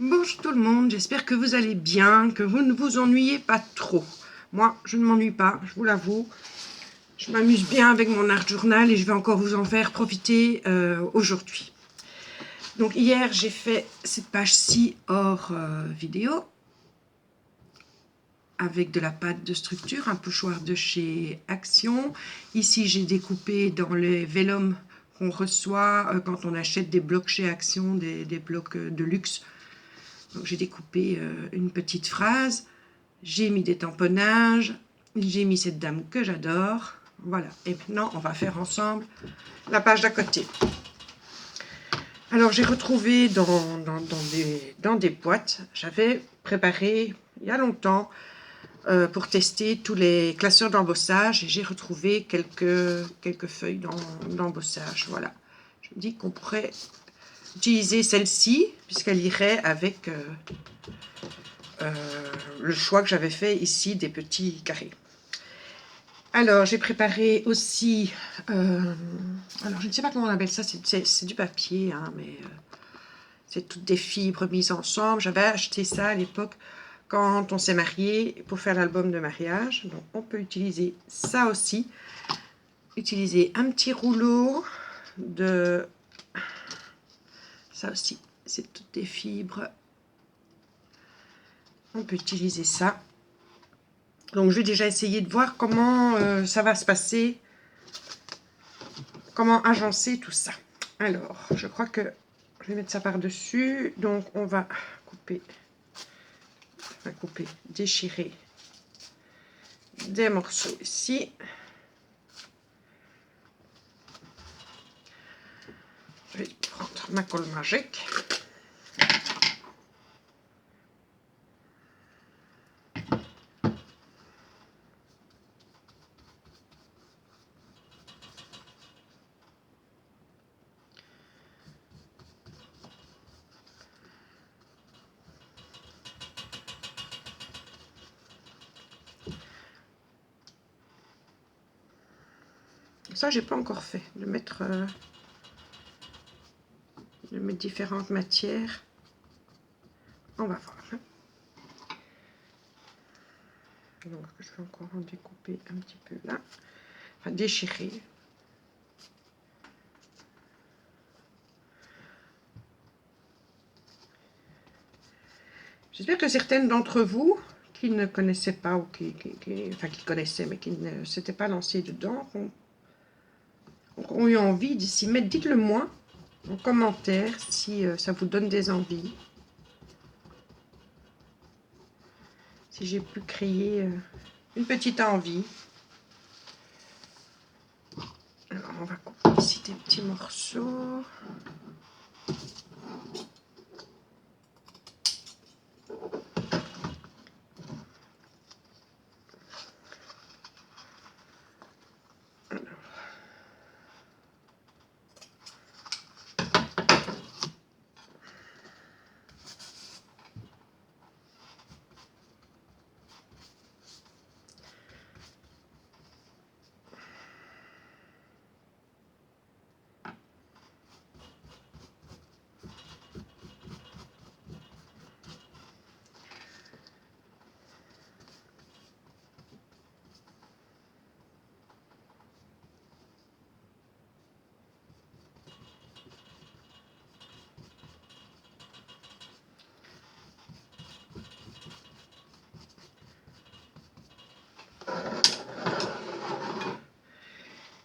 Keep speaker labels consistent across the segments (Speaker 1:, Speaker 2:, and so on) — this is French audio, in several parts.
Speaker 1: Bonjour tout le monde, j'espère que vous allez bien, que vous ne vous ennuyez pas trop. Moi, je ne m'ennuie pas, je vous l'avoue. Je m'amuse bien avec mon art journal et je vais encore vous en faire profiter aujourd'hui. Donc hier, j'ai fait cette page-ci hors vidéo avec de la pâte de structure, un pochoir de chez Action. Ici, j'ai découpé dans les vélums qu'on reçoit quand on achète des blocs chez Action, des blocs de luxe. Donc j'ai découpé une petite phrase, j'ai mis des tamponnages, j'ai mis cette dame que j'adore. Voilà, et maintenant on va faire ensemble la page d'à côté. Alors j'ai retrouvé dans des boîtes, j'avais préparé il y a longtemps pour tester tous les classeurs d'embossage et j'ai retrouvé quelques feuilles d'embossage. Voilà, je me dis qu'on pourrait utiliser celle-ci puisqu'elle irait avec le choix que j'avais fait ici des petits carrés. Alors j'ai préparé aussi, alors je ne sais pas comment on appelle ça, c'est du papier, hein, mais c'est toutes des fibres mises ensemble. J'avais acheté ça à l'époque quand on s'est marié pour faire l'album de mariage. Donc on peut utiliser ça aussi. Utiliser un petit rouleau de, ça aussi, c'est toutes des fibres. On peut utiliser ça. Donc je vais déjà essayer de voir comment ça va se passer, comment agencer tout ça. Alors, je crois que je vais mettre ça par-dessus. Donc on va couper, déchirer des morceaux ici. Je vais prendre ma colle magique. Ça, j'ai pas encore fait, de mettre différentes matières. On va voir. Hein. Donc, je vais encore en découper un petit peu là. Enfin, déchirer. J'espère que certaines d'entre vous qui ne connaissaient pas ou qui connaissaient mais qui ne s'étaient pas lancés dedans ont eu envie de s'y mettre. Dites-le moi en commentaire si ça vous donne des envies. Si j'ai pu créer une petite envie. Alors on va couper ici des petits morceaux.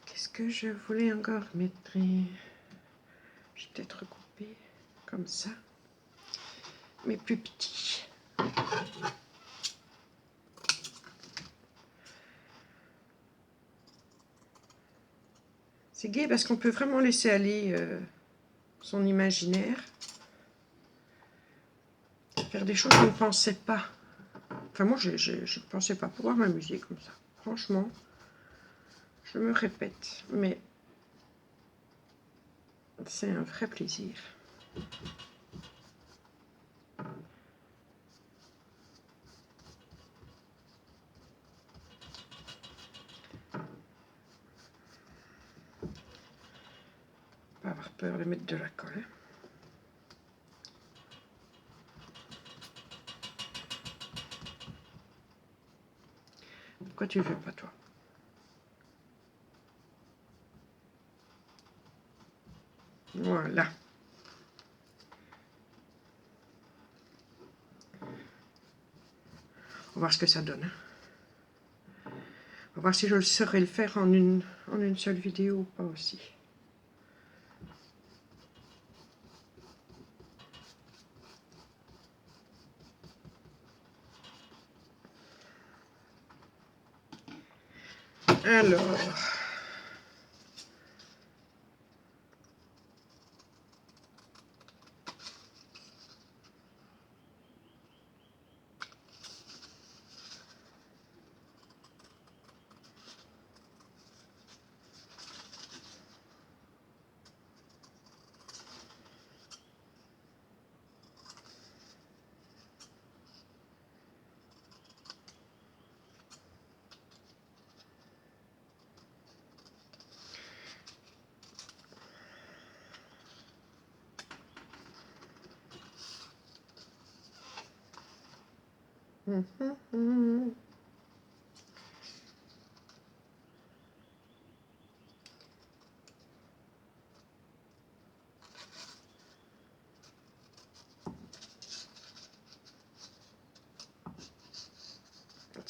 Speaker 1: Qu'est-ce que je voulais encore mettre? Je vais peut-être recouper comme ça, mais plus petit. C'est gai parce qu'on peut vraiment laisser aller son imaginaire, faire des choses qu'on ne pensait pas. Enfin moi je ne pensais pas pouvoir m'amuser comme ça. Franchement, je me répète, mais c'est un vrai plaisir. Pas avoir peur de mettre de la colle. Pourquoi tu veux pas, toi? Voilà. On va voir ce que ça donne. On va voir si je saurais le faire en une seule vidéo ou pas aussi. Alors...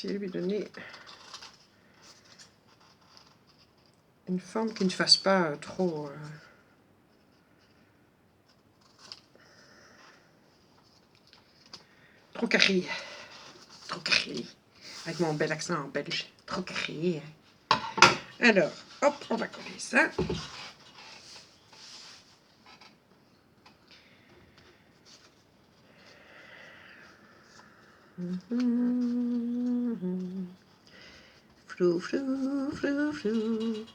Speaker 1: lui donner une forme qui ne fasse pas trop carré. Trop carré. Avec mon bel accent en belge. Trop carré. Alors, hop, on va coller ça. Flou, flou, flou, flou.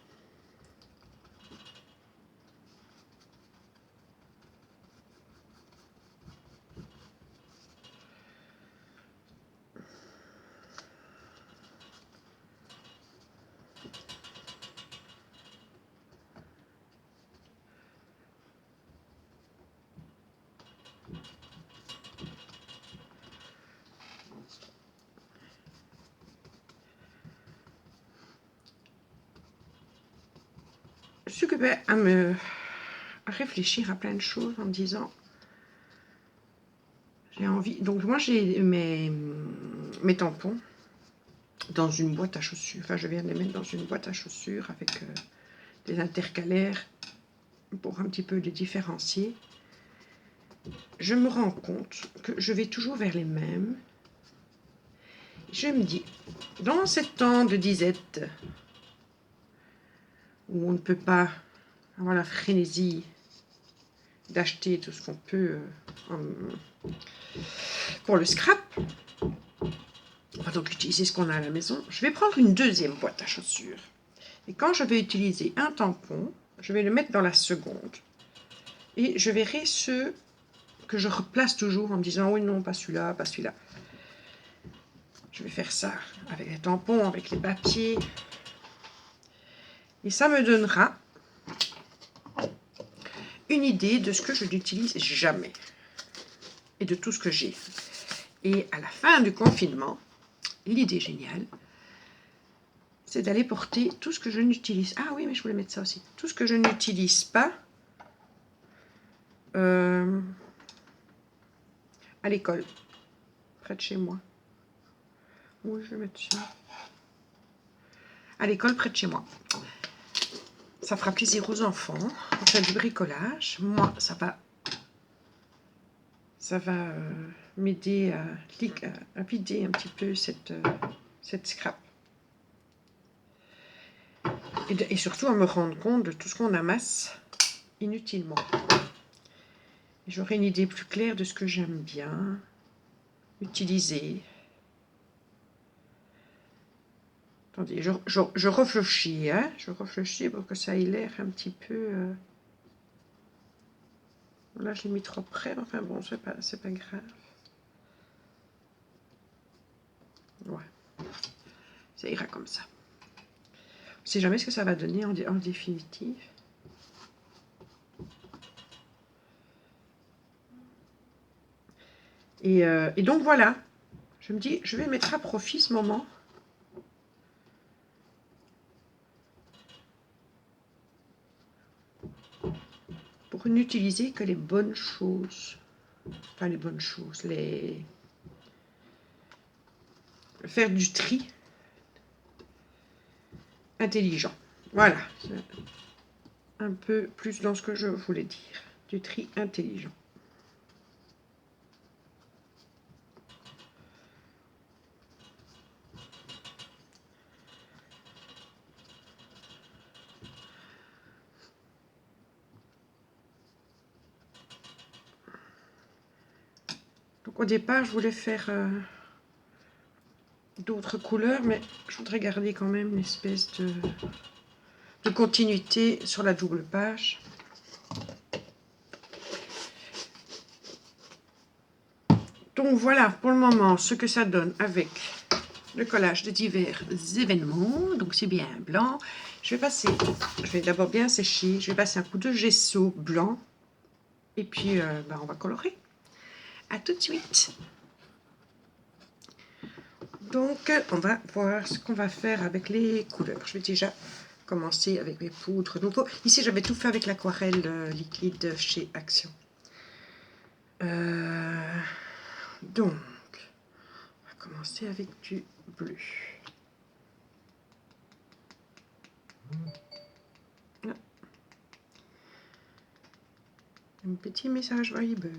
Speaker 1: Je suis occupée à réfléchir à plein de choses en me disant j'ai envie. Donc moi j'ai mes tampons dans une boîte à chaussures. Enfin je viens de les mettre dans une boîte à chaussures avec des intercalaires pour un petit peu les différencier. Je me rends compte que je vais toujours vers les mêmes. Je me dis, dans ces temps de disette où on ne peut pas avoir la frénésie d'acheter tout ce qu'on peut pour le scrap, on va donc utiliser ce qu'on a à la maison. Je vais prendre une deuxième boîte à chaussures. Et quand je vais utiliser un tampon, je vais le mettre dans la seconde. Et je verrai ceux que je replace toujours en me disant, oui, non, pas celui-là, pas celui-là. Je vais faire ça avec les tampons, avec les papiers. Et ça me donnera une idée de ce que je n'utilise jamais. Et de tout ce que j'ai. Et à la fin du confinement, l'idée géniale, c'est d'aller porter tout ce que je n'utilise. Ah oui, mais je voulais mettre ça aussi. Tout ce que je n'utilise pas à l'école, près de chez moi. Oui, je vais mettre ça. À l'école, près de chez moi. Ça fera plaisir aux enfants. On fait du bricolage. Moi, ça va m'aider à vider un petit peu cette scrap. Et surtout à me rendre compte de tout ce qu'on amasse inutilement. J'aurai une idée plus claire de ce que j'aime bien utiliser. Attendez, je réfléchis, hein, je réfléchis pour que ça ait l'air un petit peu... Là, je l'ai mis trop près, enfin bon, c'est pas grave. Ouais, ça ira comme ça. On ne sait jamais ce que ça va donner en définitive. Et donc voilà, je me dis, je vais mettre à profit ce moment pour n'utiliser que les bonnes choses. Enfin, les bonnes choses, faire du tri intelligent. Voilà, un peu plus dans ce que je voulais dire, du tri intelligent. Donc au départ, je voulais faire d'autres couleurs, mais je voudrais garder quand même une espèce de continuité sur la double page. Donc voilà pour le moment ce que ça donne avec le collage de divers événements. Donc c'est bien blanc. Je vais d'abord bien sécher. Je vais passer un coup de gesso blanc. Et puis on va colorer. À tout de suite. Donc on va voir ce qu'on va faire avec les couleurs. Je vais déjà commencer avec mes poudres nouveau. Ici j'avais tout fait avec l'aquarelle liquide chez Action. Donc on va commencer avec du bleu. Un petit message Viber.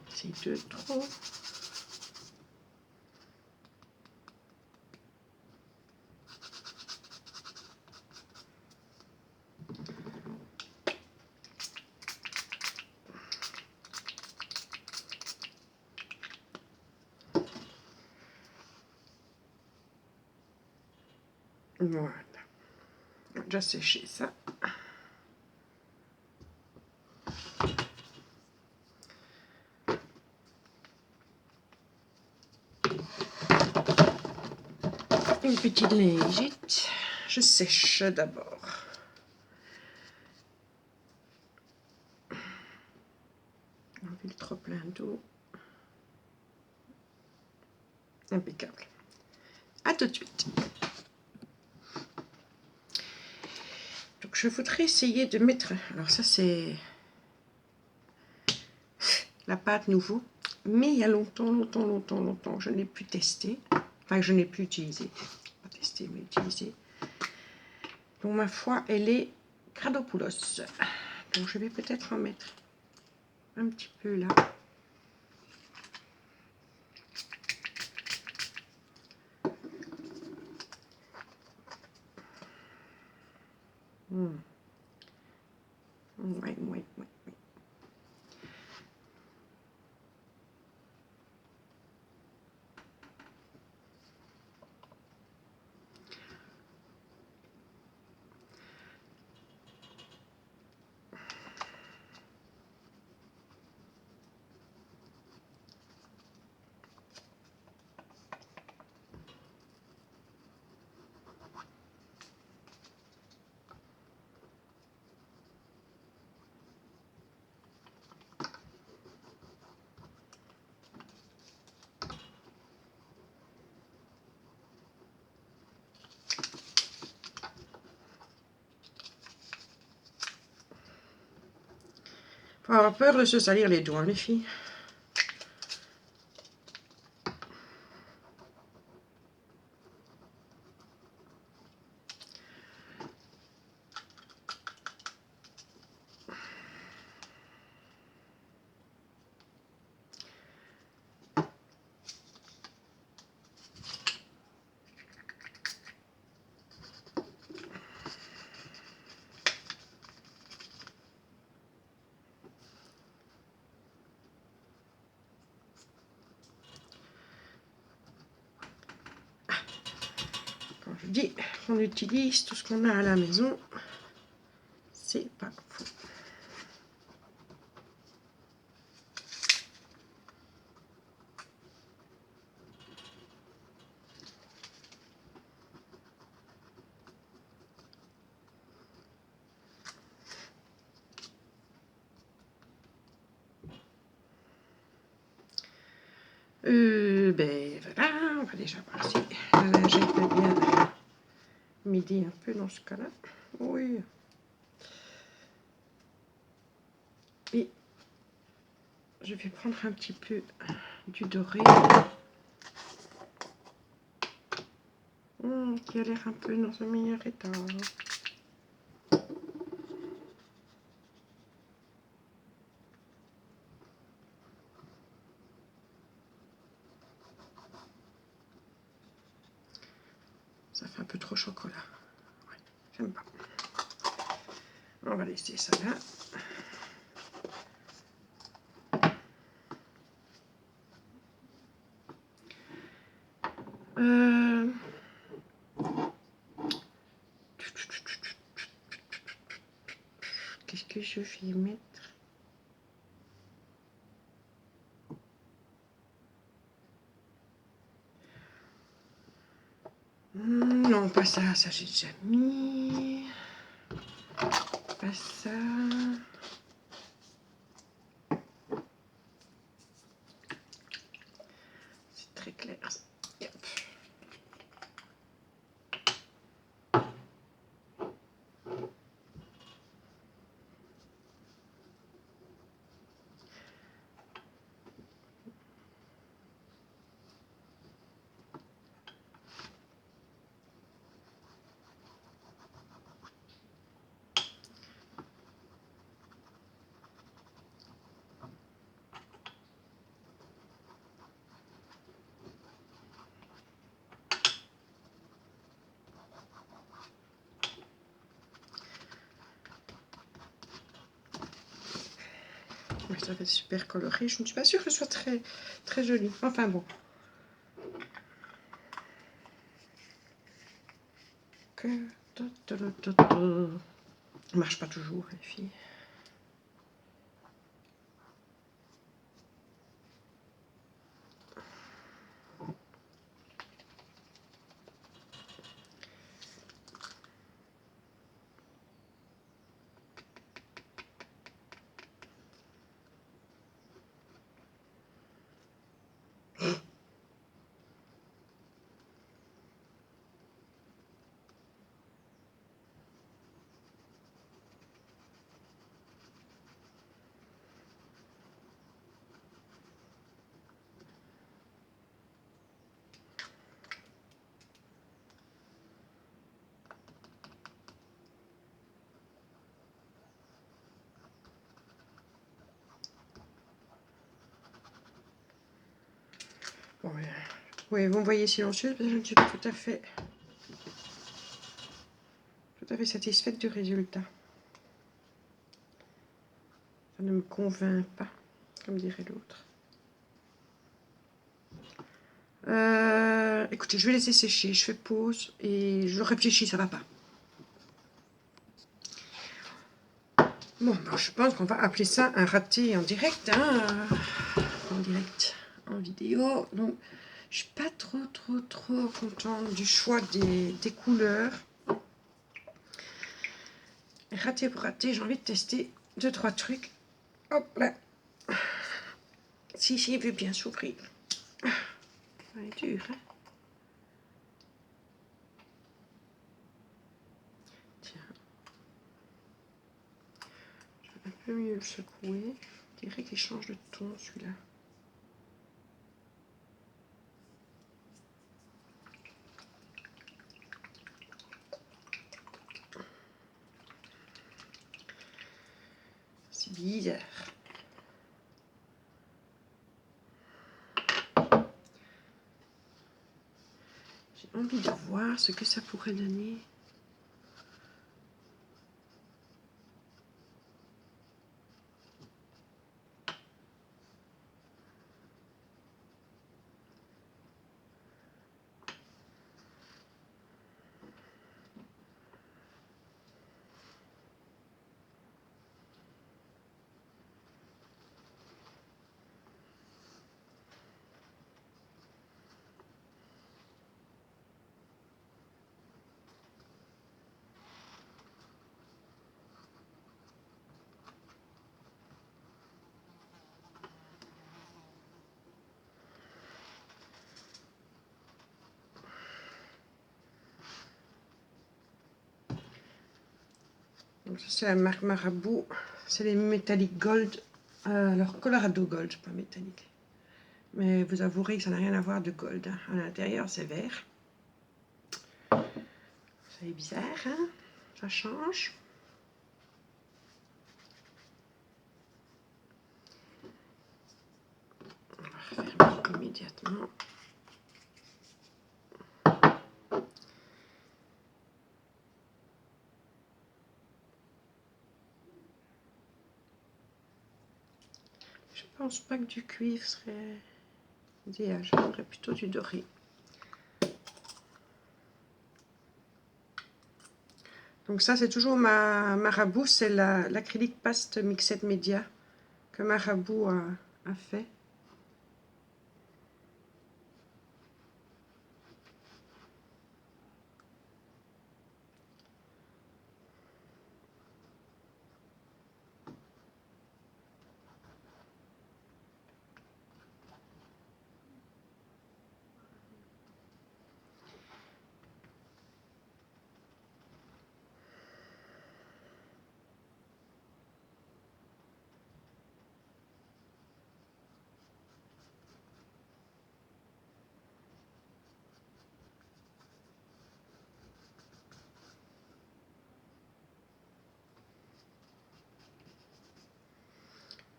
Speaker 1: C'est de trop. Voilà. Déjà séché ça. Une petite lingette. Je sèche d'abord. Enlever le trop plein d'eau. Impeccable. À tout de suite. Donc je voudrais essayer de mettre... Alors ça c'est la pâte nouveau. Mais il y a longtemps, je n'ai plus testé. Enfin, je n'ai plus utilisé. Pas testé, mais utilisé. Donc ma foi, elle est Cradopoulos. Donc je vais peut-être en mettre un petit peu là. Ouais. avoir peur de se salir les doigts, les filles. Quand je dis qu'on utilise tout ce qu'on a à la maison, c'est pas faux. Ben voilà, on va déjà voir si la lingette est bien midi un peu dans ce cas-là. Oui. Et je vais prendre un petit peu du doré. Qui a l'air un peu dans un meilleur état. Ça fait un peu trop chocolat. Ouais, j'aime pas. On va laisser ça là. Qu'est-ce que je vais mettre? Non, pas ça. Ça, j'ai déjà mis. Pas ça. C'est très clair. Yep. Ouais, ça va être super coloré. Je ne suis pas sûre que ce soit très, très joli. Enfin bon. Ça marche pas toujours, les filles. Bon, oui, vous me voyez silencieuse parce que je ne suis pas tout à fait satisfaite du résultat. Ça ne me convainc pas, comme dirait l'autre. Écoutez, je vais laisser sécher, je fais pause et je réfléchis, ça va pas. Bon, ben, je pense qu'on va appeler ça un raté en direct, hein, en direct, en vidéo. Donc, je suis pas trop contente du choix des couleurs. Raté pour raté, j'ai envie de tester 2-3 trucs. Hop là. Si, il veut bien s'ouvrir. Ça va être dur, hein. Tiens. Je vais un Je vais mieux le secouer. Je dirais qu'il change de ton celui-là. C'est bizarre. J'ai envie de voir ce que ça pourrait donner. Donc ça c'est la marque Marabout, c'est les Metallic Gold, alors Colorado Gold, pas métallique. Mais vous avouerez que ça n'a rien à voir de gold, hein. À l'intérieur c'est vert. C'est bizarre, hein? Ça change. On va refermer immédiatement. Je pense pas que du cuivre serait idéal, j'aimerais plutôt du doré. Donc ça c'est toujours ma Marabout, c'est l'acrylique paste Mixed Media que Marabout a fait.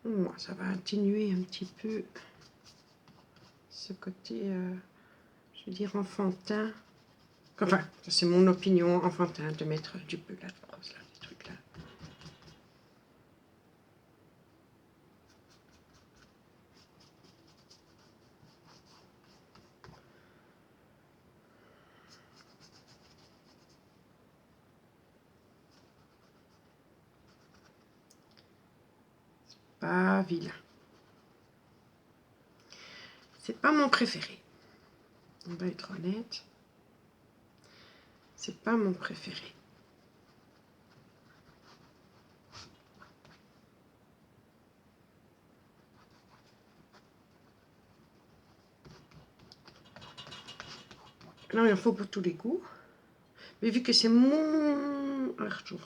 Speaker 1: Moi, ça va atténuer un petit peu ce côté, je veux dire, enfantin. Enfin, ça c'est mon opinion, enfantin, de mettre du bleu là, de rose là, des trucs là. Pas vilain. C'est pas mon préféré. On va être honnête. C'est pas mon préféré. Non, il en faut pour tous les goûts. Mais vu que c'est mon Arjuna,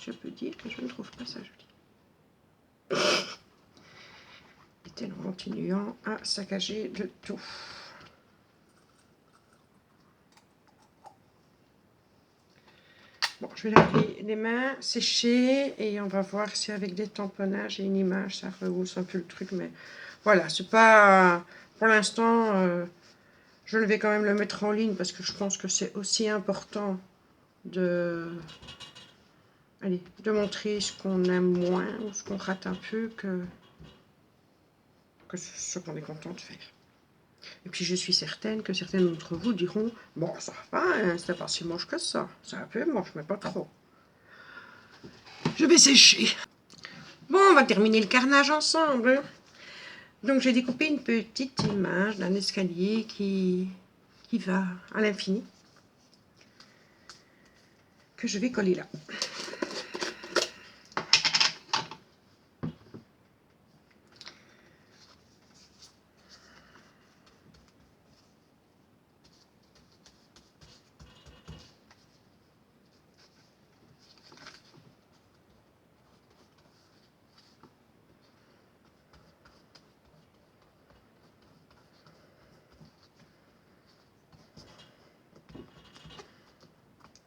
Speaker 1: je peux dire que je ne trouve pas ça joli. Et nous continuons à saccager le tout. Bon, je vais laver les mains, sécher, et on va voir si avec des tamponnages et une image, ça rehausse un peu le truc. Mais voilà, c'est pas... Pour l'instant, je vais quand même le mettre en ligne parce que je pense que c'est aussi important de... Allez, de montrer ce qu'on aime moins ou ce qu'on rate un peu que ce qu'on est content de faire. Et puis je suis certaine que certains d'entre vous diront « Bon, ça va, hein, c'est pas si moche que ça. C'est un peu moche, mais pas trop. » Je vais sécher. Bon, on va terminer le carnage ensemble. Donc j'ai découpé une petite image d'un escalier qui va à l'infini, que je vais coller là.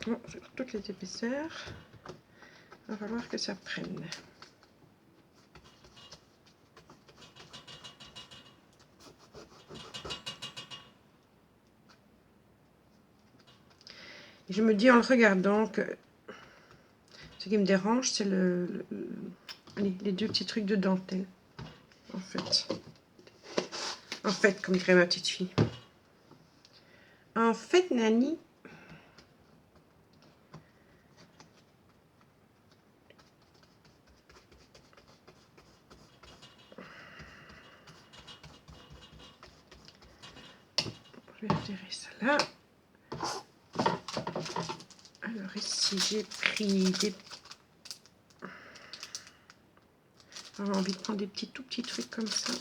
Speaker 1: Bon, sur toutes les épaisseurs, il va falloir que ça prenne. Et je me dis en le regardant que ce qui me dérange, c'est les deux petits trucs de dentelle, en fait. En fait, comme dirait ma petite fille. En fait, Nani. Je vais retirer ça là. Alors ici, j'ai pris des... J'ai envie de prendre des petits, tout petits trucs comme ça.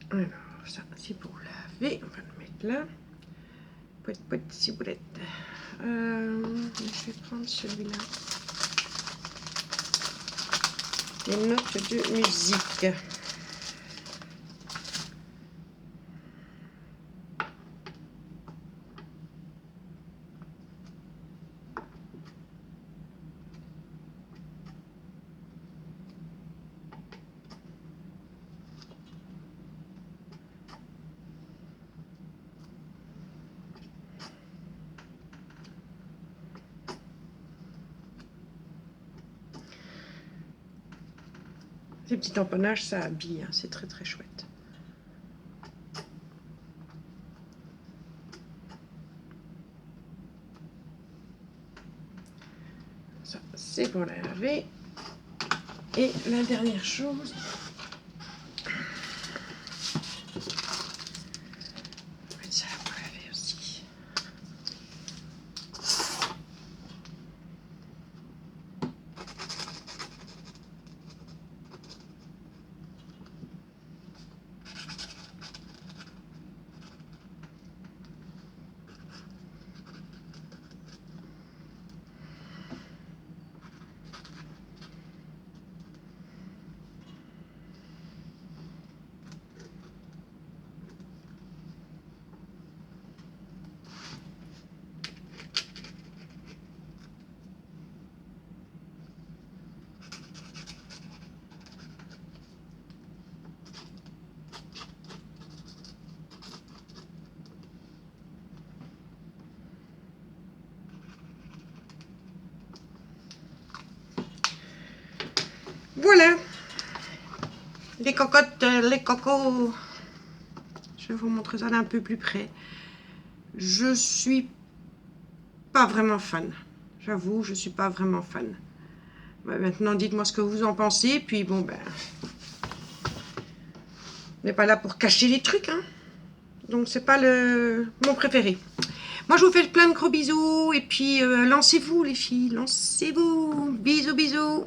Speaker 1: Alors, ça, c'est pour laver. On va le mettre là. Pouet, ciboulette. Je vais prendre celui-là. Les notes de musique. Ces petits tamponnages, ça habille, hein, c'est très très chouette. Ça, c'est pour la laver. Et la dernière chose, je vais mettre ça pour laver aussi. Voilà, les cocottes, les cocos. Je vais vous montrer ça d'un peu plus près. Je suis pas vraiment fan. J'avoue, je suis pas vraiment fan. Bah, maintenant, dites-moi ce que vous en pensez. Puis bon, ben, on n'est pas là pour cacher les trucs, hein. Donc c'est pas mon préféré. Moi, je vous fais plein de gros bisous. Et puis, lancez-vous les filles, lancez-vous. Bisous, bisous.